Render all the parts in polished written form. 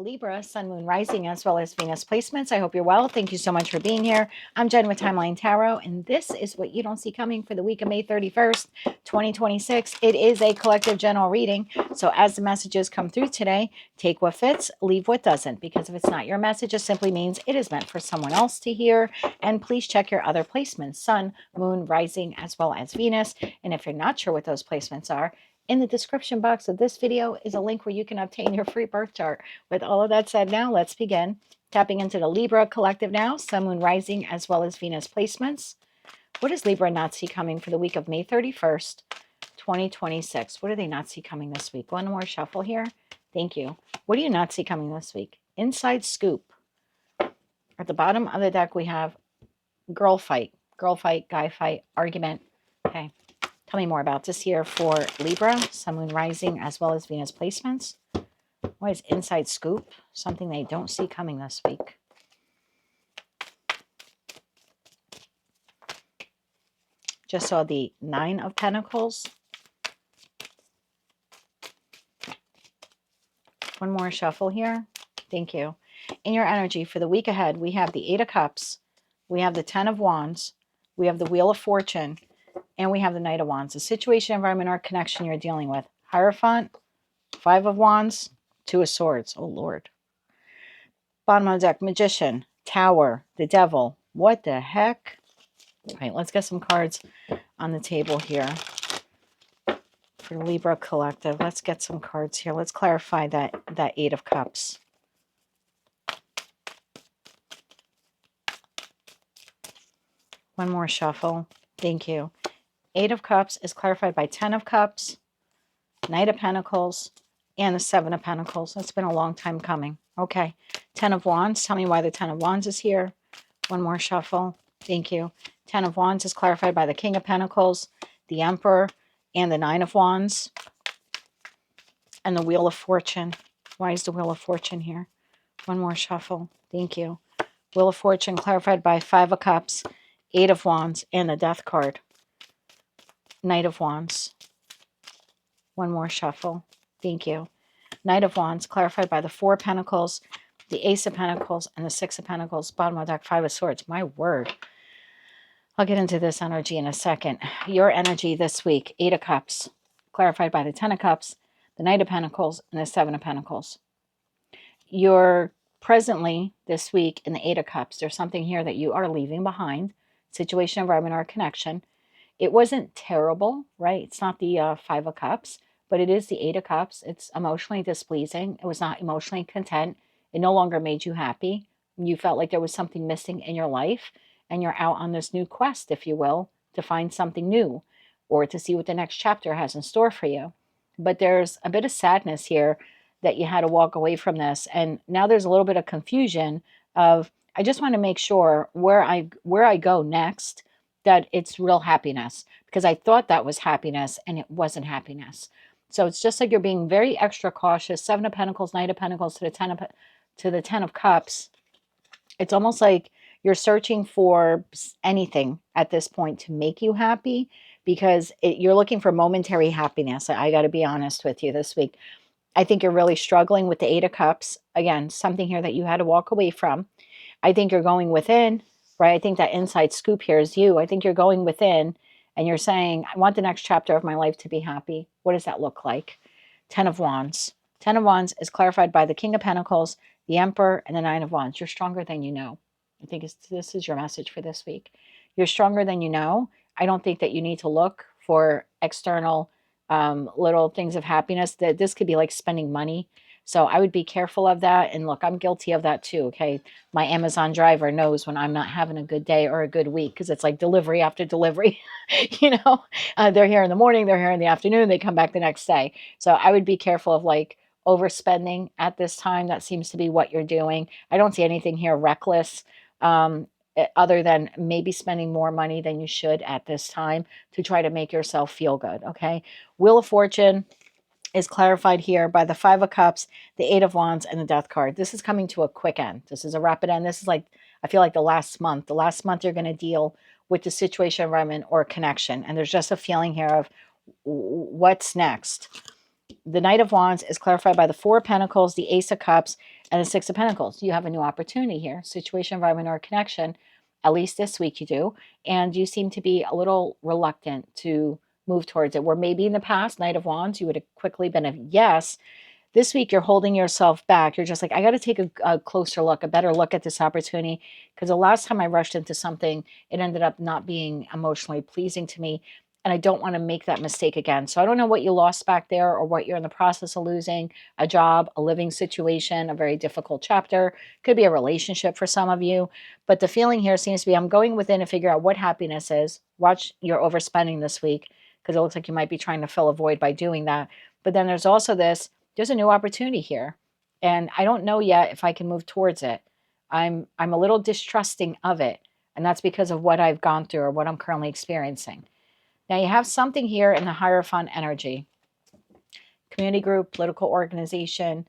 Libra, Sun, Moon, Rising, as well as Venus placements. I hope you're well. Thank you so much for being here. I'm Jen with Timeline Tarot, and this is what you don't see coming for the week of May 31st, 2026. It is a collective general reading, so as the messages come through today, take what fits, leave what doesn't, because if it's not your message, it simply means it is meant for someone else to hear. And please check your other placements, Sun, Moon, Rising, as well as Venus. And if you're not sure what those placements are, in the description box of this video is a link where you can obtain your free birth chart. With all of that said, now let's begin. Tapping into the Libra collective now, Sun, Moon, Rising, as well as Venus placements. What does Libra not see coming for the week of May 31st, 2026? What do they not see coming this week? One more shuffle here. Thank you. What do you not see coming this week? Inside scoop. At the bottom of the deck, we have girl fight, guy fight, argument. Okay. Tell me more about this here for Libra, Sun, Moon, Rising, as well as Venus placements. What is inside scoop? Something they don't see coming this week. Just saw the 9 of Pentacles. One more shuffle here. Thank you. In your energy for the week ahead, we have the 8 of Cups. We have the 10 of Wands. We have the Wheel of Fortune. And we have the Knight of Wands. The situation, environment, or connection you're dealing with. Hierophant, 5 of Wands, 2 of Swords. Oh, Lord. Bottom of the deck, Magician, Tower, the Devil. What the heck? All right, let's get some cards on the table here for Libra Collective. Let's get some cards here. Let's clarify that 8 of Cups. One more shuffle. Thank you. 8 of Cups is clarified by 10 of Cups, Knight of Pentacles, and the 7 of Pentacles. It's been a long time coming. Okay. 10 of Wands. Tell me why the 10 of Wands is here. One more shuffle. Thank you. 10 of Wands is clarified by the King of Pentacles, the Emperor, and the 9 of Wands, and the Wheel of Fortune. Why is the Wheel of Fortune here? One more shuffle. Thank you. Wheel of Fortune clarified by 5 of Cups, 8 of Wands, and the Death card. Knight of Wands. One more shuffle. Thank you. Knight of Wands clarified by the 4 of Pentacles, the Ace of Pentacles, and the 6 of Pentacles. Bottom of the deck, 5 of Swords. My word. I'll get into this energy in a second. Your energy this week, 8 of Cups, clarified by the 10 of Cups, the Knight of Pentacles, and the 7 of Pentacles. You're presently this week in the 8 of Cups. There's something here that you are leaving behind. Situation, environment, or connection. It wasn't terrible, right? It's not the 5 of Cups, but it is the 8 of Cups. It's emotionally displeasing. It was not emotionally content. It no longer made you happy. You felt like there was something missing in your life, and you're out on this new quest, if you will, to find something new or to see what the next chapter has in store for you. But there's a bit of sadness here that you had to walk away from this. And now there's a little bit of confusion of, I just want to make sure where I go next, that it's real happiness, because I thought that was happiness and it wasn't happiness. So it's just like you're being very extra cautious. 7 of Pentacles, Knight of Pentacles to the 10 of Cups. It's almost like you're searching for anything at this point to make you happy, because you're looking for momentary happiness. I got to be honest with you this week. I think you're really struggling with the 8 of Cups. Again, something here that you had to walk away from. I think you're going within. Right? I think that inside scoop here is you. I think you're going within and you're saying, I want the next chapter of my life to be happy. What does that look like? 10 of Wands. 10 of Wands is clarified by the King of Pentacles, the Emperor, and the 9 of Wands. You're stronger than you know. I think this is your message for this week. You're stronger than you know. I don't think that you need to look for external little things of happiness. That this could be like spending money. So I would be careful of that. And look, I'm guilty of that too, okay? My Amazon driver knows when I'm not having a good day or a good week, because it's like delivery after delivery. You know, they're here in the morning, they're here in the afternoon, they come back the next day. So I would be careful of like overspending at this time. That seems to be what you're doing. I don't see anything here reckless, other than maybe spending more money than you should at this time to try to make yourself feel good, okay? Wheel of Fortune is clarified here by the 5 of Cups, the 8 of Wands, and the Death card. This is coming to a quick end. This is a rapid end. This is like, I feel like the last month. The last month you're going to deal with the situation, environment, or connection. And there's just a feeling here of what's next. The Knight of Wands is clarified by the 4 of Pentacles, the Ace of Cups, And the Six of Pentacles, you have a new opportunity here. Situation, environment, or connection. At least this week you do. And you seem to be a little reluctant to move towards it. Where maybe in the past, Knight of Wands, you would have quickly been a yes. This week, you're holding yourself back. You're just like, I got to take a closer look, a better look at this opportunity. Because the last time I rushed into something, it ended up not being emotionally pleasing to me. And I don't want to make that mistake again. So I don't know what you lost back there or what you're in the process of losing. A job, a living situation, a very difficult chapter. Could be a relationship for some of you. But the feeling here seems to be, I'm going within to figure out what happiness is. Watch your overspending this week, because it looks like you might be trying to fill a void by doing that. But then there's also this, there's a new opportunity here. And I don't know yet if I can move towards it. I'm a little distrusting of it. And that's because of what I've gone through or what I'm currently experiencing. Now you have something here in the Hierophant energy. Community group, political organization,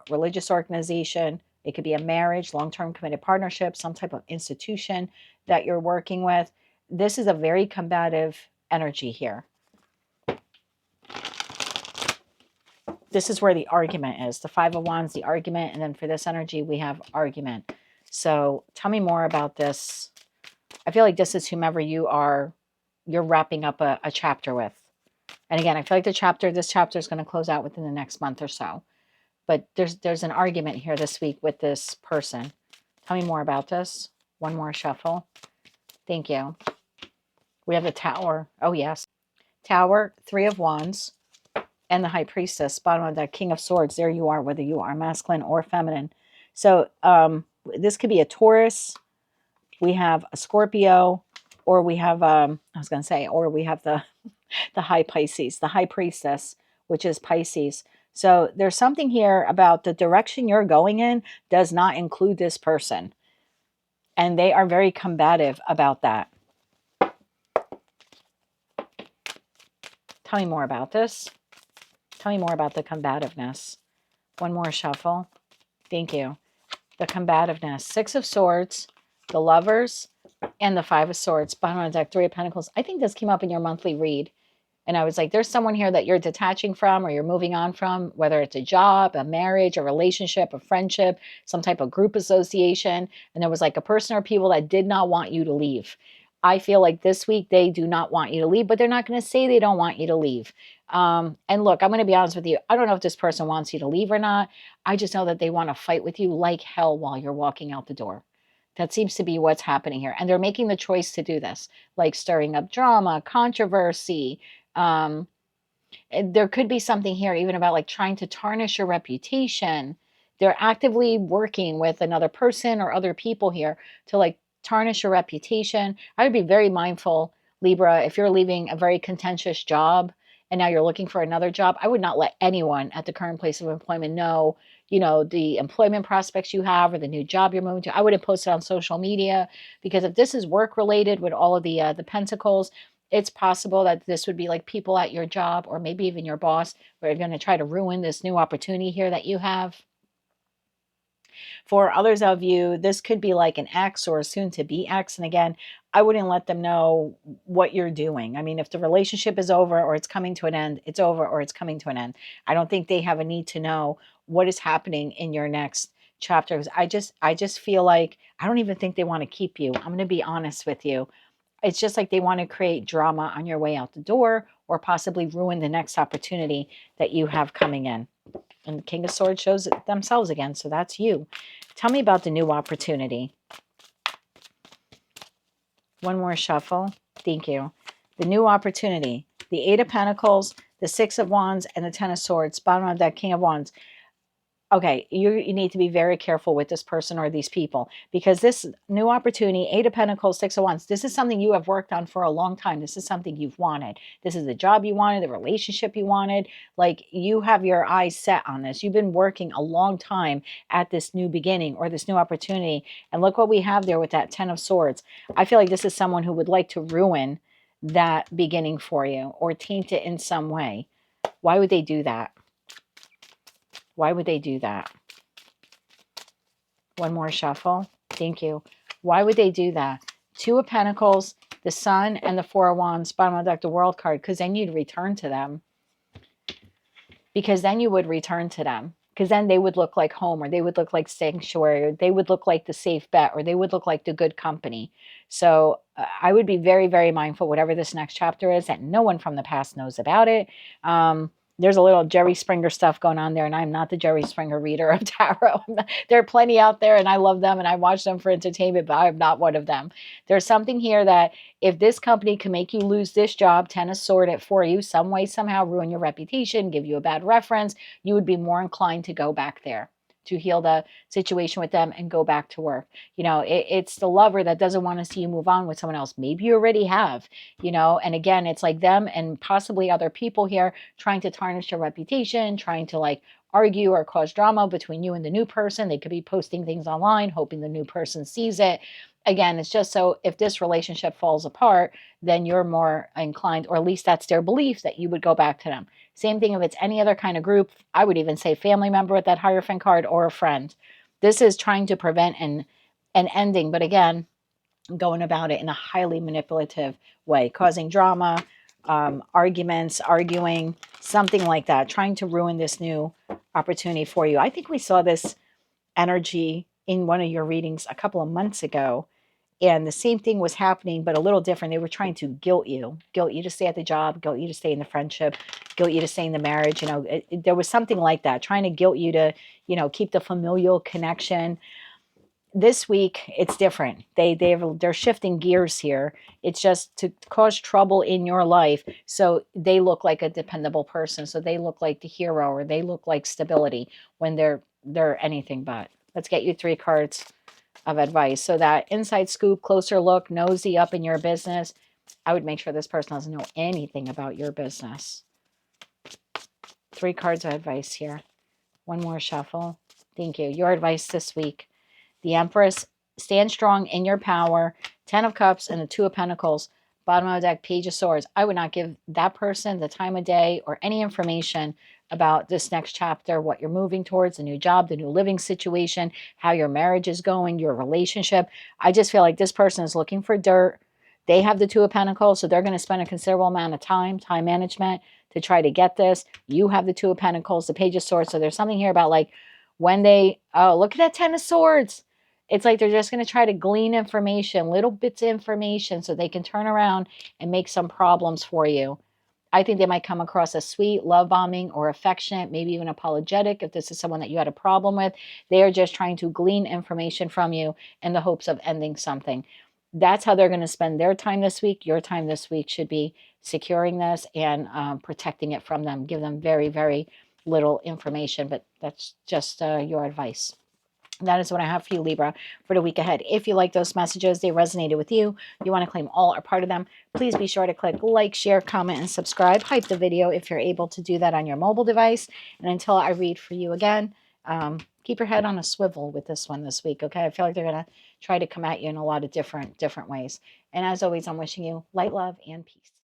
religious organization. It could be a marriage, long-term committed partnership, some type of institution that you're working with. This is a very combative energy here. This is where the argument is. The Five of Wands, the argument. And then for this energy, we have argument. So tell me more about this. I feel like this is whomever you are, you're wrapping up a chapter with. And again, I feel like this chapter is going to close out within the next month or so. But there's an argument here this week with this person. Tell me more about this. One more shuffle. Thank you. We have the Tower. Oh, yes. Tower, Three of Wands, and the High Priestess. Bottom of that, King of Swords. There you are, whether you are masculine or feminine. So this could be a Taurus. We have a Scorpio, or we have, or we have the High Pisces, the High Priestess, which is Pisces. So there's something here about the direction you're going in does not include this person. And they are very combative about that. Tell me more about this. Tell me more about the combativeness. One more shuffle. Thank you. The combativeness. Six of Swords, the Lovers, and the Five of Swords. Bottom of the deck, Three of Pentacles. I think this came up in your monthly read. And I was like, there's someone here that you're detaching from or you're moving on from, whether it's a job, a marriage, a relationship, a friendship, some type of group association. And there was like a person or people that did not want you to leave. I feel like this week they do not want you to leave, but they're not going to say they don't want you to leave. And look, I'm going to be honest with you. I don't know if this person wants you to leave or not. I just know that they want to fight with you like hell while you're walking out the door. That seems to be what's happening here. And they're making the choice to do this, like stirring up drama, controversy. There could be something here even about like trying to tarnish your reputation. They're actively working with another person or other people here to like tarnish your reputation. I would be very mindful, Libra, if you're leaving a very contentious job and now you're looking for another job. I would not let anyone at the current place of employment know, you know, the employment prospects you have or the new job you're moving to. I wouldn't post it on social media, because if this is work related with all of the pentacles, it's possible that this would be like people at your job or maybe even your boss who are going to try to ruin this new opportunity here that you have. For others of you, this could be like an ex or a soon-to-be ex. And again, I wouldn't let them know what you're doing. I mean, if the relationship is over or it's coming to an end, it's over or it's coming to an end. I don't think they have a need to know what is happening in your next chapter. I just feel like I don't even think they want to keep you. I'm going to be honest with you. It's just like they want to create drama on your way out the door or possibly ruin the next opportunity that you have coming in. And the King of Swords shows themselves again. So that's you. Tell me about the new opportunity. One more shuffle. Thank you. The new opportunity. The Eight of Pentacles, the Six of Wands, and the Ten of Swords. Bottom of that, King of Wands. Okay, you need to be very careful with this person or these people, because this new opportunity, Eight of Pentacles, Six of Wands, this is something you have worked on for a long time. This is something you've wanted. This is the job you wanted, the relationship you wanted. Like, you have your eyes set on this. You've been working a long time at this new beginning or this new opportunity. And look what we have there with that Ten of Swords. I feel like this is someone who would like to ruin that beginning for you or taint it in some way. Why would they do that? Why would they do that? One more shuffle. Thank you. Why would they do that? Two of Pentacles, the Sun, and the Four of Wands. Bottom of the deck, the World card. Because then you'd return to them. Because then you would return to them. because then they would look like home, or they would look like sanctuary, or they would look like the safe bet, or they would look like the good company. So I would be very, very mindful, whatever this next chapter is, that no one from the past knows about it. There's a little Jerry Springer stuff going on there, and I'm not the Jerry Springer reader of tarot. There are plenty out there, and I love them, and I watch them for entertainment, but I'm not one of them. There's something here that if this company can make you lose this job, Ten of Swords it for you, some way, somehow ruin your reputation, give you a bad reference, you would be more inclined to go back there, to heal the situation with them and go back to work. It's the lover that doesn't want to see you move on with someone else. Maybe you already have, and again, it's like them and possibly other people here trying to tarnish your reputation, trying to like argue or cause drama between you and the new person. They could be posting things online, hoping the new person sees it. Again, it's just so if this relationship falls apart, then you're more inclined, or at least that's their belief, that you would go back to them. Same thing if it's any other kind of group. I would even say family member with that Hierophant card, or a friend. This is trying to prevent an ending, but again, going about it in a highly manipulative way, causing drama, arguments, arguing, something like that, trying to ruin this new opportunity for you. I think we saw this energy in one of your readings a couple of months ago. And the same thing was happening, but a little different. They were trying to guilt you to stay at the job, guilt you to stay in the friendship, guilt you to stay in the marriage. There was something like that, trying to guilt you to, keep the familial connection. This week, it's different. They're shifting gears here. It's just to cause trouble in your life. So they look like a dependable person. So they look like the hero, or they look like stability, when they're anything but. Let's get you 3 cards of advice. So that inside scoop, closer look, nosy up in your business. I would make sure this person doesn't know anything about your business. 3 cards of advice here. One more shuffle. Thank you. Your advice this week. The Empress, stand strong in your power. 10 of Cups and the 2 of Pentacles. Bottom of the deck, Page of Swords. I would not give that person the time of day or any information about this next chapter, what you're moving towards, the new job, the new living situation, how your marriage is going, your relationship. I just feel like this person is looking for dirt. They have the 2 of Pentacles, so they're going to spend a considerable amount of time management, to try to get this. You have the 2 of Pentacles, the Page of Swords. So there's something here about like when they, oh, look at that 10 of Swords. It's like they're just going to try to glean information, little bits of information, so they can turn around and make some problems for you. I think they might come across as sweet, love bombing, or affectionate, maybe even apologetic if this is someone that you had a problem with. They are just trying to glean information from you in the hopes of ending something. That's how they're going to spend their time this week. Your time this week should be securing this and protecting it from them. Give them very, very little information, but that's just your advice. That is what I have for you, Libra, for the week ahead. If you like those messages, they resonated with you, you want to claim all or part of them, please be sure to click like, share, comment, and subscribe. Hype the video if you're able to do that on your mobile device. And until I read for you again, keep your head on a swivel with this one this week, okay? I feel like they're going to try to come at you in a lot of different ways. And as always, I'm wishing you light, love, and peace.